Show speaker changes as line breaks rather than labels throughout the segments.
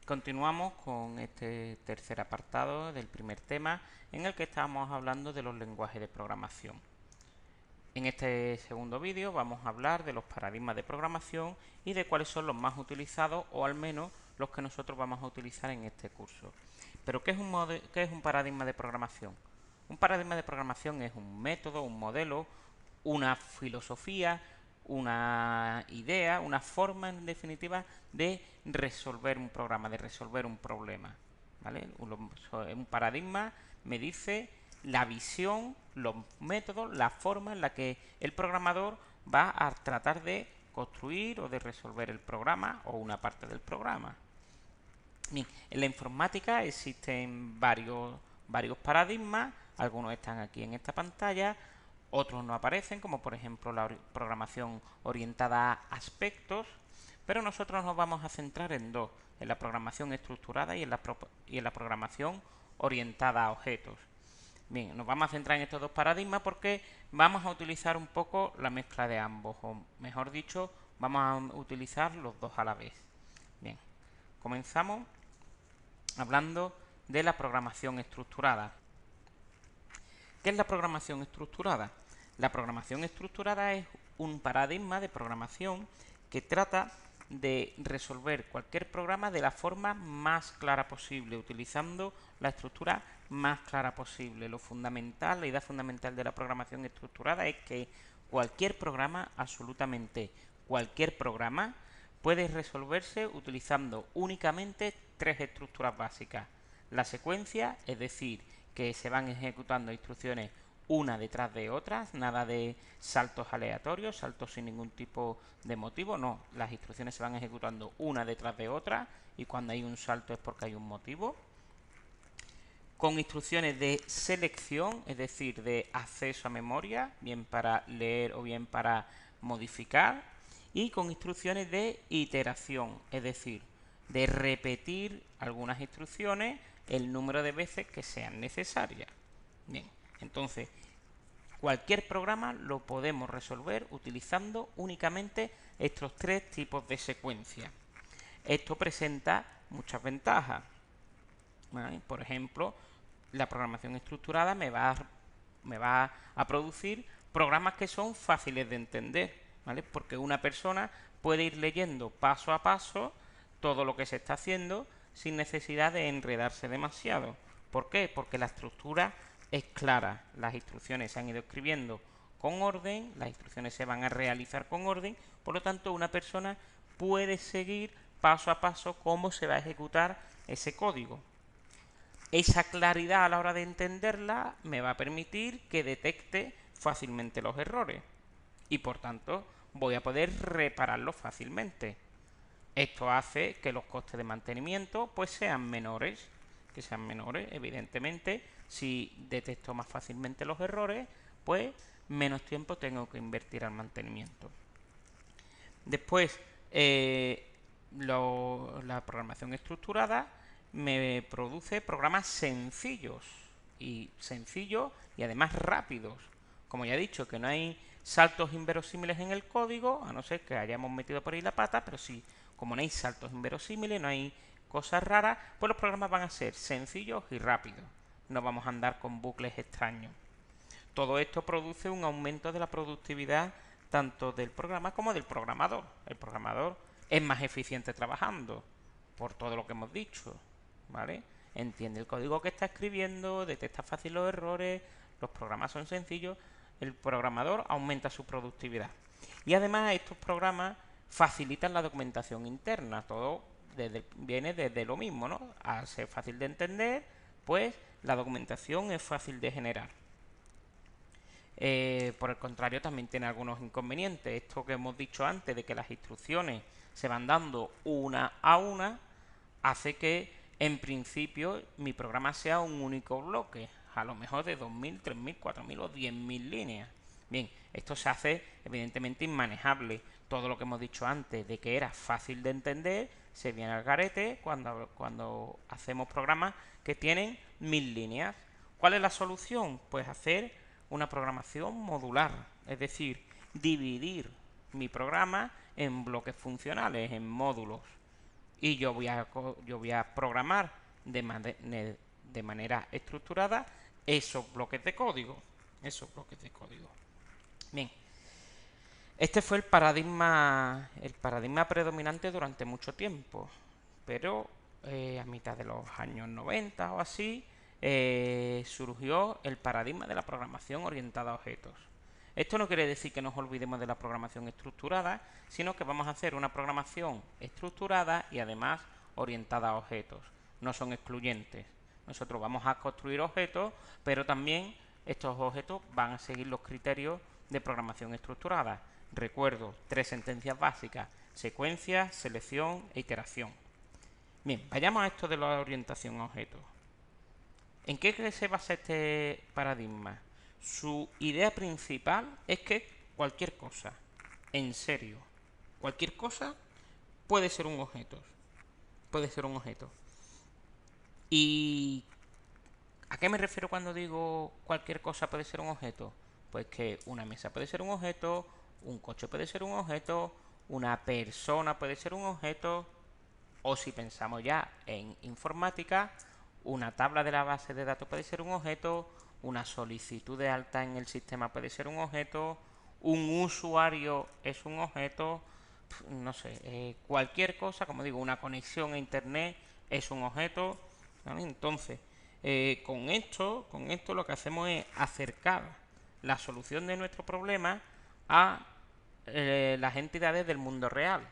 Continuamos con este tercer apartado del primer tema en el que estábamos hablando de los lenguajes de programación. En este segundo vídeo vamos a hablar de los paradigmas de programación y de cuáles son los más utilizados o al menos los que nosotros vamos a utilizar en este curso. Pero ¿qué es un paradigma de programación? Un paradigma de programación es un método, un modelo, una filosofía, una idea, una forma en definitiva de resolver un programa, de resolver un problema. ¿Vale? Un paradigma me dice la visión, los métodos, la forma en la que el programador va a tratar de construir o de resolver el programa o una parte del programa. Bien, en la informática existen varios paradigmas, algunos están aquí en esta pantalla, otros no aparecen, como por ejemplo la programación orientada a aspectos, pero nosotros nos vamos a centrar en dos, en la programación estructurada y en la programación orientada a objetos. Bien, nos vamos a centrar en estos dos paradigmas porque vamos a utilizar un poco la mezcla de ambos, o mejor dicho, vamos a utilizar los dos a la vez. Bien, comenzamos hablando de la programación estructurada. ¿Qué es la programación estructurada? La programación estructurada es un paradigma de programación que trata de resolver cualquier programa de la forma más clara posible, utilizando la estructura más clara posible. Lo fundamental, la idea fundamental de la programación estructurada es que cualquier programa, absolutamente cualquier programa, puede resolverse utilizando únicamente tres estructuras básicas. La secuencia, es decir, que se van ejecutando instrucciones una detrás de otras, nada de saltos aleatorios, saltos sin ningún tipo de motivo, no, las instrucciones se van ejecutando una detrás de otra y cuando hay un salto es porque hay un motivo. Con instrucciones de selección, es decir, de acceso a memoria, bien para leer o bien para modificar, y con instrucciones de iteración, es decir, de repetir algunas instrucciones el número de veces que sean necesarias. Bien, entonces, cualquier programa lo podemos resolver utilizando únicamente estos tres tipos de secuencia. Esto presenta muchas ventajas. ¿Vale? Por ejemplo, la programación estructurada me va a producir programas que son fáciles de entender, ¿vale? Porque una persona puede ir leyendo paso a paso todo lo que se está haciendo sin necesidad de enredarse demasiado. ¿Por qué? Porque la estructura es clara, las instrucciones se han ido escribiendo con orden, las instrucciones se van a realizar con orden, por lo tanto una persona puede seguir paso a paso cómo se va a ejecutar ese código. Esa claridad a la hora de entenderla me va a permitir que detecte fácilmente los errores y por tanto voy a poder repararlos fácilmente. Esto hace que los costes de mantenimiento pues sean menores, evidentemente. Si detecto más fácilmente los errores, pues menos tiempo tengo que invertir al mantenimiento. Después, la programación estructurada me produce programas sencillos y además rápidos. Como ya he dicho, que no hay saltos inverosímiles en el código, a no ser que hayamos metido por ahí la pata, pero sí, como no hay saltos inverosímiles, no hay cosas raras, pues los programas van a ser sencillos y rápidos. No vamos a andar con bucles extraños. Todo esto produce un aumento de la productividad tanto del programa como del programador. El programador es más eficiente trabajando, por todo lo que hemos dicho, ¿vale? Entiende el código que está escribiendo, detecta fácil los errores, los programas son sencillos, el programador aumenta su productividad. Y además estos programas facilitan la documentación interna, todo viene desde lo mismo, ¿no? Al ser fácil de entender, pues la documentación es fácil de generar. Por el contrario, también tiene algunos inconvenientes. Esto que hemos dicho antes, de que las instrucciones se van dando una a una, hace que en principio mi programa sea un único bloque, a lo mejor de 2.000, 3.000, 4.000 o 10.000 líneas. Bien, esto se hace evidentemente inmanejable. Todo lo que hemos dicho antes de que era fácil de entender se viene al garete cuando hacemos programas que tienen 1.000 líneas. ¿Cuál es la solución? Pues hacer una programación modular, es decir, dividir mi programa en bloques funcionales, en módulos. y yo voy a programar de manera estructurada esos bloques de código. Bien, este fue el paradigma predominante durante mucho tiempo, pero a mitad de los años 90 o así surgió el paradigma de la programación orientada a objetos. Esto no quiere decir que nos olvidemos de la programación estructurada, sino que vamos a hacer una programación estructurada y además orientada a objetos. No son excluyentes. Nosotros vamos a construir objetos, pero también estos objetos van a seguir los criterios de programación estructurada. Recuerdo, 3 sentencias básicas: secuencia, selección e iteración. Bien, vayamos a esto de la orientación a objetos. ¿En qué se basa este paradigma? Su idea principal es que cualquier cosa, en serio, cualquier cosa puede ser un objeto. Puede ser un objeto. ¿Y a qué me refiero cuando digo cualquier cosa puede ser un objeto? Pues que una mesa puede ser un objeto, un coche puede ser un objeto, una persona puede ser un objeto, o si pensamos ya en informática, una tabla de la base de datos puede ser un objeto, una solicitud de alta en el sistema puede ser un objeto, un usuario es un objeto, no sé, cualquier cosa, como digo, una conexión a internet es un objeto, ¿vale? Entonces, con esto lo que hacemos es acercar la solución de nuestro problema a las entidades del mundo real.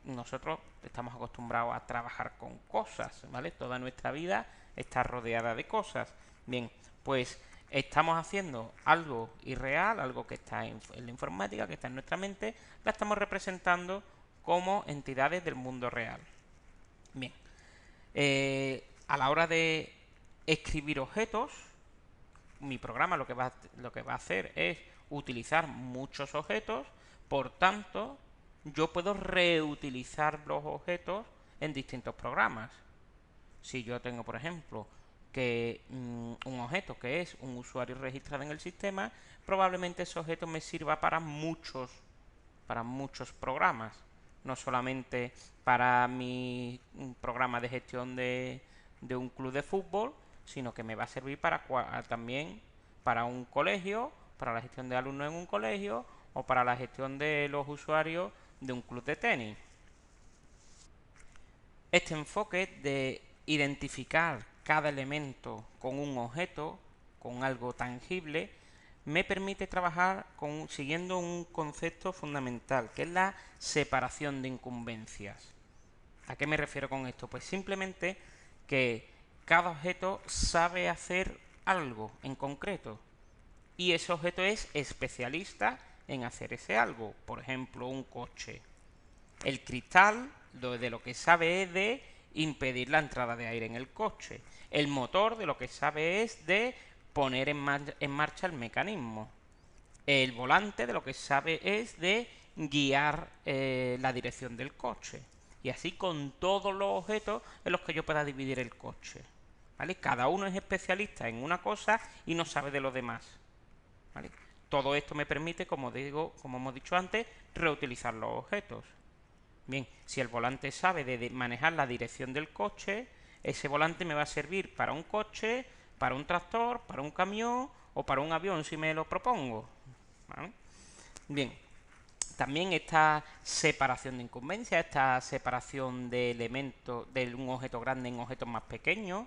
Nosotros estamos acostumbrados a trabajar con cosas, ¿vale? Toda nuestra vida está rodeada de cosas. Bien, pues estamos haciendo algo irreal, algo que está en la informática, que está en nuestra mente, la estamos representando como entidades del mundo real. Bien, a la hora de escribir objetos, mi programa lo que va a hacer es utilizar muchos objetos, por tanto, yo puedo reutilizar los objetos en distintos programas. Si yo tengo, por ejemplo, que un objeto que es un usuario registrado en el sistema, probablemente ese objeto me sirva para muchos programas, no solamente para mi programa de gestión de un club de fútbol, sino que me va a servir también para un colegio, para la gestión de alumnos en un colegio o para la gestión de los usuarios de un club de tenis. Este enfoque de identificar cada elemento con un objeto, con algo tangible, me permite trabajar siguiendo un concepto fundamental, que es la separación de incumbencias. ¿A qué me refiero con esto? Pues simplemente que cada objeto sabe hacer algo en concreto y ese objeto es especialista en hacer ese algo. Por ejemplo, un coche. El cristal de lo que sabe es de impedir la entrada de aire en el coche. El motor de lo que sabe es de poner en marcha el mecanismo. El volante de lo que sabe es de guiar la dirección del coche. Y así con todos los objetos en los que yo pueda dividir el coche. ¿Vale? Cada uno es especialista en una cosa y no sabe de los demás. ¿Vale? Todo esto me permite, como hemos dicho antes, reutilizar los objetos. Bien, si el volante sabe de manejar la dirección del coche, ese volante me va a servir para un coche, para un tractor, para un camión o para un avión si me lo propongo. ¿Vale? Bien, también esta separación de incumbencias, esta separación de elementos de un objeto grande en objetos más pequeños,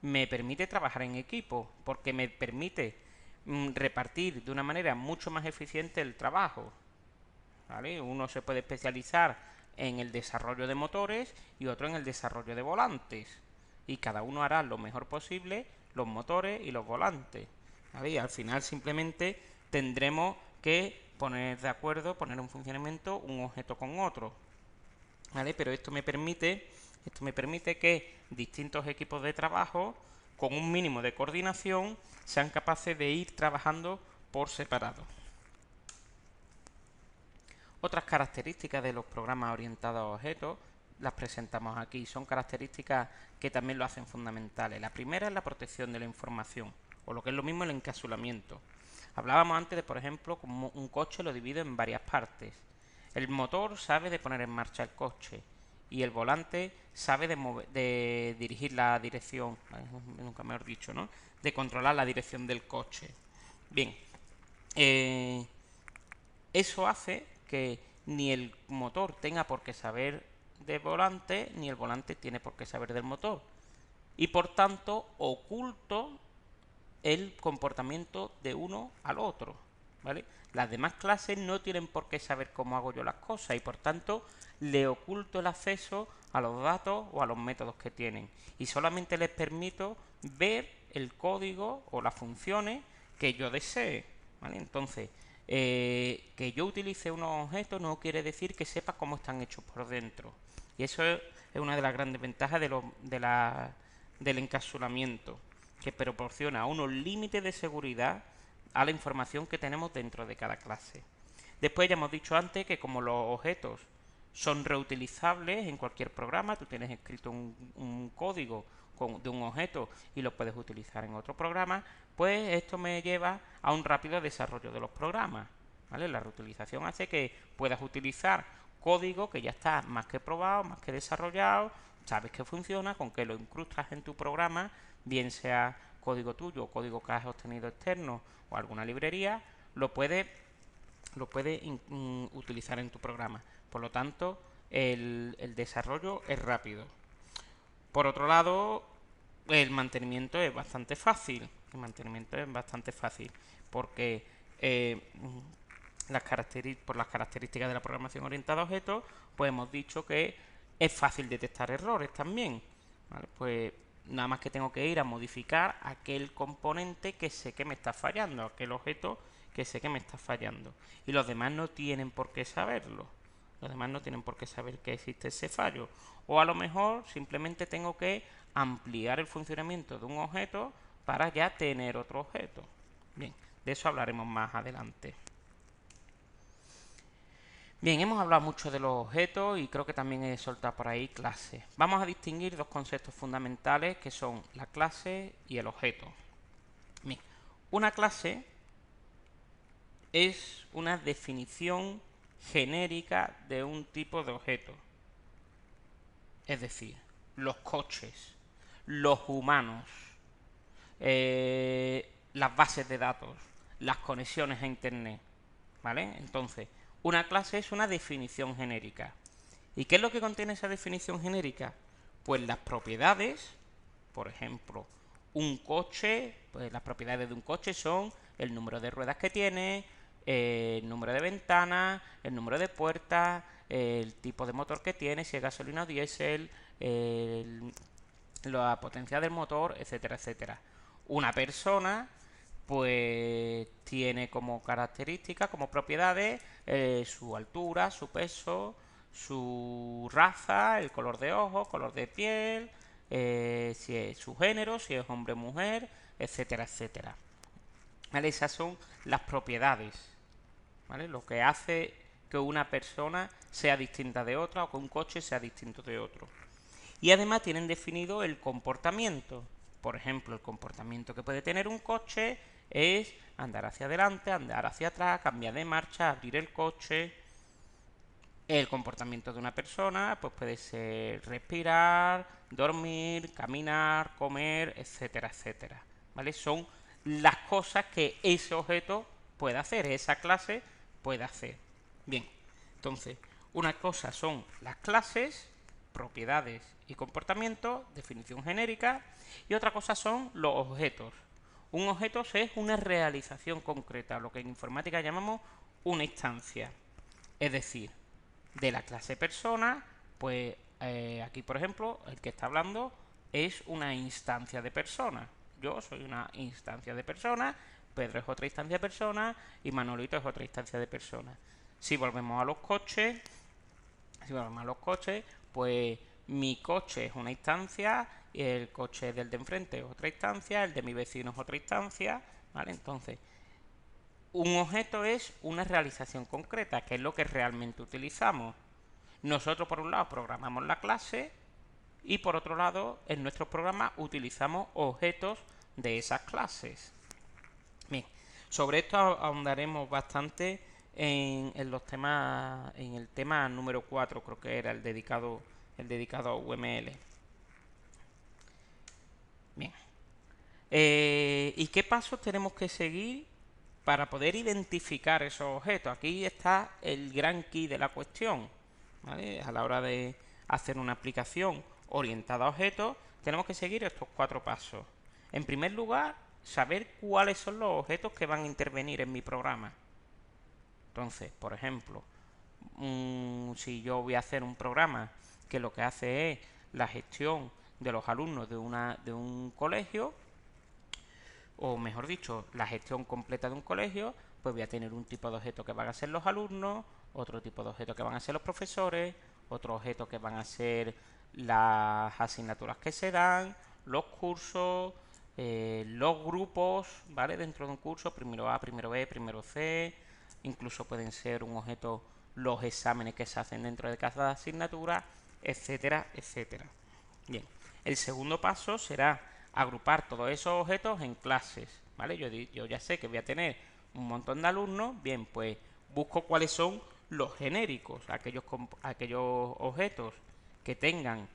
me permite trabajar en equipo, porque me permite repartir de una manera mucho más eficiente el trabajo. ¿Vale? Uno se puede especializar en el desarrollo de motores y otro en el desarrollo de volantes. Y cada uno hará lo mejor posible los motores y los volantes. ¿Vale? Y al final simplemente tendremos que poner de acuerdo, poner en funcionamiento un objeto con otro. ¿Vale? Pero esto me permite que distintos equipos de trabajo, con un mínimo de coordinación, sean capaces de ir trabajando por separado. Otras características de los programas orientados a objetos las presentamos aquí. Son características que también lo hacen fundamentales. La primera es la protección de la información, o lo que es lo mismo el encapsulamiento. Hablábamos antes de, por ejemplo, como un coche lo divido en varias partes. El motor sabe de poner en marcha el coche y el volante sabe de dirigir la dirección, nunca mejor dicho, ¿no? De controlar la dirección del coche. Bien, eso hace que ni el motor tenga por qué saber del volante, ni el volante tiene por qué saber del motor. Y por tanto, oculto el comportamiento de uno al otro, ¿vale? Las demás clases no tienen por qué saber cómo hago yo las cosas y por tanto le oculto el acceso a los datos o a los métodos que tienen y solamente les permito ver el código o las funciones que yo desee, ¿vale? Entonces, que yo utilice unos objetos no quiere decir que sepa cómo están hechos por dentro. Y eso es una de las grandes ventajas del encapsulamiento, que proporciona unos límites de seguridad a la información que tenemos dentro de cada clase. Después ya hemos dicho antes que como los objetos son reutilizables en cualquier programa, tú tienes escrito un código de un objeto y lo puedes utilizar en otro programa, pues esto me lleva a un rápido desarrollo de los programas, ¿vale? La reutilización hace que puedas utilizar código que ya está más que probado, más que desarrollado, sabes que funciona, con que lo incrustas en tu programa, bien sea código tuyo o código que has obtenido externo o alguna librería, lo puedes utilizar en tu programa. Por lo tanto, el desarrollo es rápido. Por otro lado, el mantenimiento es bastante fácil. El mantenimiento es bastante fácil porque por las características de la programación orientada a objetos, pues hemos dicho que es fácil detectar errores también, ¿vale? Pues nada más que tengo que ir a modificar aquel componente que sé que me está fallando, aquel objeto que sé que me está fallando. Y los demás no tienen por qué saberlo. Los demás no tienen por qué saber que existe ese fallo. O a lo mejor simplemente tengo que ampliar el funcionamiento de un objeto para ya tener otro objeto. Bien, de eso hablaremos más adelante. Bien, hemos hablado mucho de los objetos y creo que también he soltado por ahí clases. Vamos a distinguir dos conceptos fundamentales que son la clase y el objeto. Bien, una clase es una definición genérica de un tipo de objeto. Es decir, los coches, los humanos, las bases de datos, las conexiones a Internet, ¿vale? Entonces, una clase es una definición genérica. ¿Y qué es lo que contiene esa definición genérica? Pues las propiedades, por ejemplo, un coche, pues las propiedades de un coche son el número de ruedas que tiene, el número de ventanas, el número de puertas, el tipo de motor que tiene, si es gasolina o diésel, la potencia del motor, etcétera, etcétera. Una persona pues tiene como características, como propiedades, su altura, su peso, su raza, el color de ojos, color de piel, si es su género, si es hombre o mujer, etcétera, etcétera. ¿Vale? Esas son las propiedades, ¿vale? Lo que hace que una persona sea distinta de otra o que un coche sea distinto de otro. Y además tienen definido el comportamiento. Por ejemplo, el comportamiento que puede tener un coche es andar hacia adelante, andar hacia atrás, cambiar de marcha, abrir el coche. El comportamiento de una persona pues puede ser respirar, dormir, caminar, comer, etcétera, etcétera. ¿Vale? Son las cosas que ese objeto puede hacer, esa clase puede hacer. Bien, entonces, una cosa son las clases, propiedades y comportamiento, definición genérica, y otra cosa son los objetos. Un objeto es una realización concreta, lo que en informática llamamos una instancia. Es decir, de la clase persona, pues aquí por ejemplo, el que está hablando es una instancia de persona. Yo soy una instancia de persona, Pedro es otra instancia de persona y Manolito es otra instancia de persona. Si volvemos a los coches, pues mi coche es una instancia, y el coche del de enfrente es otra instancia, el de mi vecino es otra instancia, ¿vale? Entonces, un objeto es una realización concreta, que es lo que realmente utilizamos. Nosotros, por un lado, programamos la clase y, por otro lado, en nuestros programas utilizamos objetos de esas clases. Bien, sobre esto ahondaremos bastante en los temas, en el tema número 4, creo que era el dedicado el dedicado a UML. Bien. ¿Y qué pasos tenemos que seguir para poder identificar esos objetos? Aquí está el gran key de la cuestión, ¿vale? A la hora de hacer una aplicación orientada a objetos, tenemos que seguir estos 4 pasos. En primer lugar, saber cuáles son los objetos que van a intervenir en mi programa. Entonces, por ejemplo, si yo voy a hacer un programa que lo que hace es la gestión de los alumnos de un colegio, o mejor dicho, la gestión completa de un colegio, pues voy a tener un tipo de objeto que van a ser los alumnos, otro tipo de objeto que van a ser los profesores, otro objeto que van a ser las asignaturas que se dan, los cursos, los grupos, ¿vale? Dentro de un curso, primero A, primero B, primero C, incluso pueden ser un objeto los exámenes que se hacen dentro de cada asignatura, etcétera, etcétera. Bien, el segundo paso será agrupar todos esos objetos en clases, ¿vale? Yo ya sé que voy a tener un montón de alumnos, bien, pues busco cuáles son los genéricos, aquellos objetos que tengan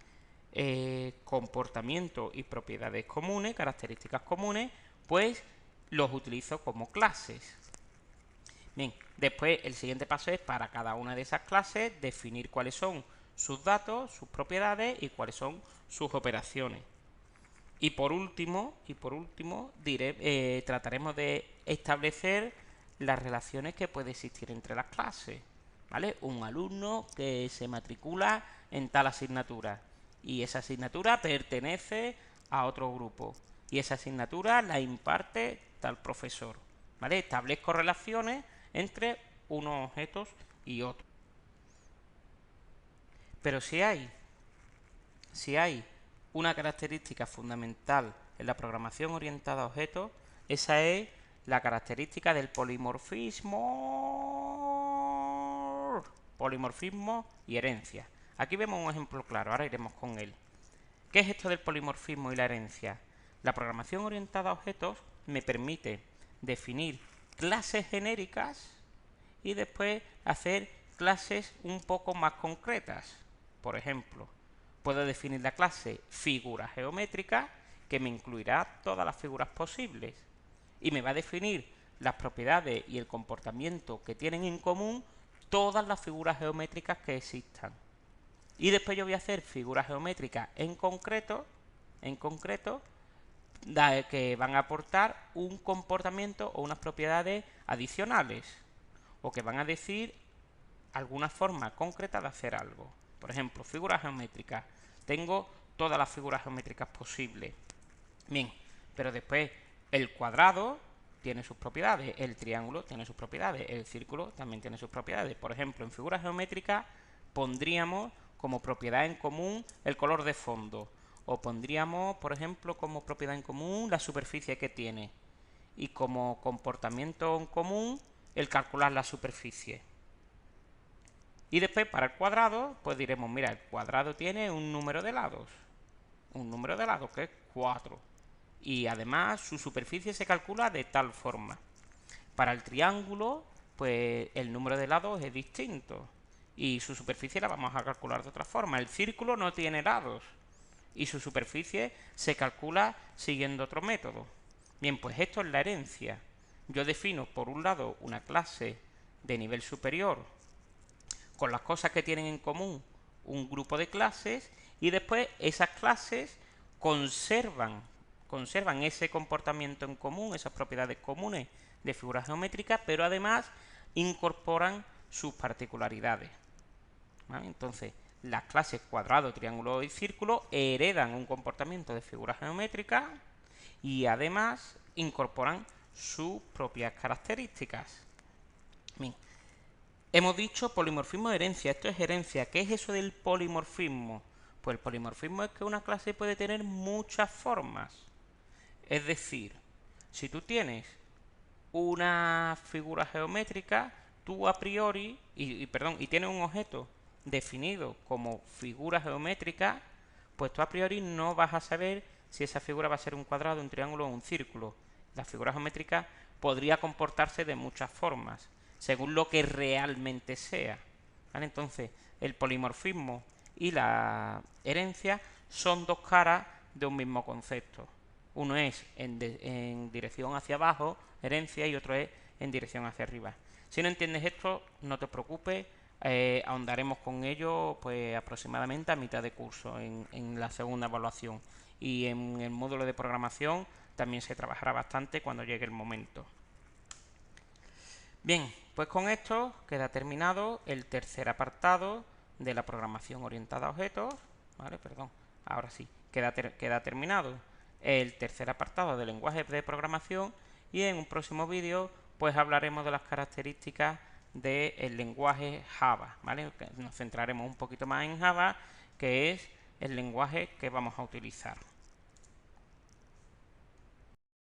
comportamiento y propiedades comunes, características comunes, pues los utilizo como clases. Bien, después el siguiente paso es para cada una de esas clases definir cuáles son sus datos, sus propiedades y cuáles son sus operaciones. Y por último trataremos de establecer las relaciones que puede existir entre las clases. ¿Vale? Un alumno que se matricula en tal asignatura y esa asignatura pertenece a otro grupo y esa asignatura la imparte tal profesor. ¿Vale? Establezco relaciones entre unos objetos y otros. Pero si hay una característica fundamental en la programación orientada a objetos, esa es la característica del polimorfismo y herencia. Aquí vemos un ejemplo claro, ahora iremos con él. ¿Qué es esto del polimorfismo y la herencia? La programación orientada a objetos me permite definir clases genéricas y después hacer clases un poco más concretas. Por ejemplo, puedo definir la clase figura geométrica, que me incluirá todas las figuras posibles y me va a definir las propiedades y el comportamiento que tienen en común todas las figuras geométricas que existan. Y después yo voy a hacer figuras geométricas en concreto que van a aportar un comportamiento o unas propiedades adicionales o que van a decir alguna forma concreta de hacer algo. Por ejemplo, figuras geométricas. Tengo todas las figuras geométricas posibles. Bien, pero después el cuadrado tiene sus propiedades, el triángulo tiene sus propiedades, el círculo también tiene sus propiedades. Por ejemplo, en figuras geométricas pondríamos como propiedad en común el color de fondo, o pondríamos, por ejemplo, como propiedad en común la superficie que tiene, y como comportamiento en común el calcular la superficie. Y después para el cuadrado, pues diremos, mira, el cuadrado tiene un número de lados que es 4. Y además su superficie se calcula de tal forma. Para el triángulo, pues el número de lados es distinto y su superficie la vamos a calcular de otra forma. El círculo no tiene lados y su superficie se calcula siguiendo otro método. Bien, pues esto es la herencia. Yo defino, por un lado, una clase de nivel superior con las cosas que tienen en común un grupo de clases y después esas clases conservan ese comportamiento en común, esas propiedades comunes de figuras geométricas, pero además incorporan sus particularidades. ¿Vale? Entonces, las clases cuadrado, triángulo y círculo heredan un comportamiento de figuras geométricas y además incorporan sus propias características. Bien. Hemos dicho polimorfismo de herencia. Esto es herencia. ¿Qué es eso del polimorfismo? Pues el polimorfismo es que una clase puede tener muchas formas. Es decir, si tú tienes una figura geométrica, tú a priori, y tienes un objeto definido como figura geométrica, pues tú a priori no vas a saber si esa figura va a ser un cuadrado, un triángulo o un círculo. La figura geométrica podría comportarse de muchas formas, según lo que realmente sea. ¿Vale? Entonces, el polimorfismo y la herencia son dos caras de un mismo concepto. Uno es en dirección hacia abajo, herencia, y otro es en dirección hacia arriba. Si no entiendes esto, no te preocupes, ahondaremos con ello pues aproximadamente a mitad de curso en la segunda evaluación, y en el módulo de programación también se trabajará bastante cuando llegue el momento. Bien, pues con esto queda terminado el tercer apartado de la programación orientada a objetos. ¿Vale? Perdón, ahora sí, queda terminado el tercer apartado del lenguaje de programación, y en un próximo vídeo pues hablaremos de las características del lenguaje Java. ¿Vale? Nos centraremos un poquito más en Java, que es el lenguaje que vamos a utilizar.